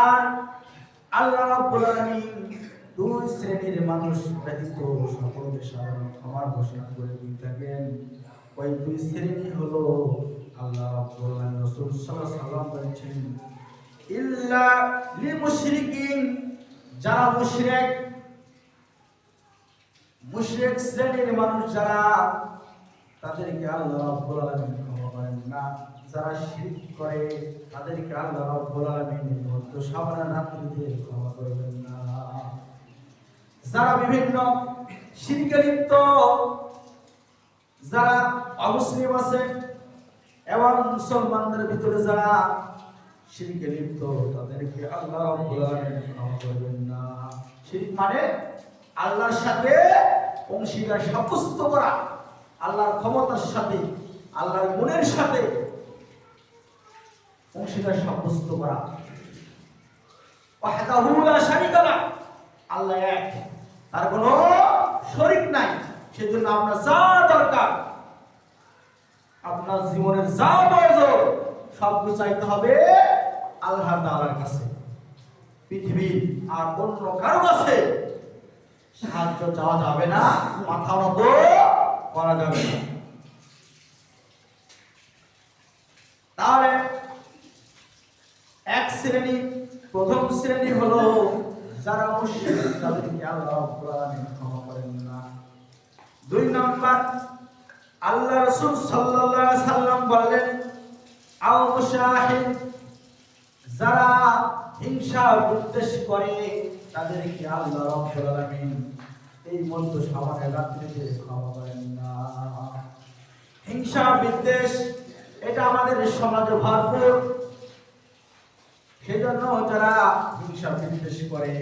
আর আল্লাহ রাব্বুল আলামিন দুই শ্রেণীর মানুষ ব্যতীত সকলকে সাধারণ ক্ষমার ঘোষণা করে দিয়ে থাকেন। ওই দুই শ্রেণী হলো আল্লাহ রাব্বুল আলামিন রাসূল সাল্লাল্লাহু আলাইহি ওয়াসাল্লাম বলেছেন, ইল্লা লিল মুশরিকিন, যারা মুশরিক শ্রেণীর মানুষ যারা, তাদেরকে আল্লাহ রাব্বুল আলামিন ক্ষমা করেন না। যারা শিরক করে তাদেরকে আল্লাহ রাব্বুল আলামিন মধ্য সাবানা রাত্রিতে ক্ষমা করবেন না। যারা বিভিন্ন শিরকে লিপ্ত, যারা অমুসলিম আছে এবং মুসলমানদের ভিতরে যারা শিরকে লিপ্ত, তাদেরকে আল্লাহ রাব্বুল আলামিন ক্ষমা করবেন না। শিরক মানে আল্লাহর সাথে অংশীদার সাব্যস্ত করা, আল্লাহর ক্ষমতার সাথে, আল্লাহর গুণের সাথে অংশীদার সাব্যস্ত করা। ওয়াহদাহু লা শারীকা লাহ, আল্লাহ এক, তার কোনো শরীক নাই। সেজন্য আপনার যা দরকার, আপনার জীবনের যা প্রয়োজন, সব চাইতে হবে আল্লাহ তাআলার কাছে। পৃথিবীর আর অন্য কারো কাছে সাহায্য চাওয়া যাবে না, মাথা নত করা যাবে না। তাহলে এক শ্রেণী, প্রথম শ্রেণী হলো যারা মুশরিক, তাদেরকে আল্লাহ রাব্বুল আলামিন ক্ষমা করেন না। দুই নাম্বার, আল্লাহ রাসূল সাল্লাল্লাহু আলাইহি ওয়াসাল্লাম বললেন, আও মুশাহিদ, যারা হিংসা বিদ্বেষ করে তাদেরকে আল্লাহ রাব্বুল আলামিন এই মধ্য সাবানের রাত্রিতে ক্ষমা করেন না। হিংসা বিদ্বেষ এটা আমাদের সমাজে ভরপুর। সেজন্য যারা হিংসা বিদ্বেষ করে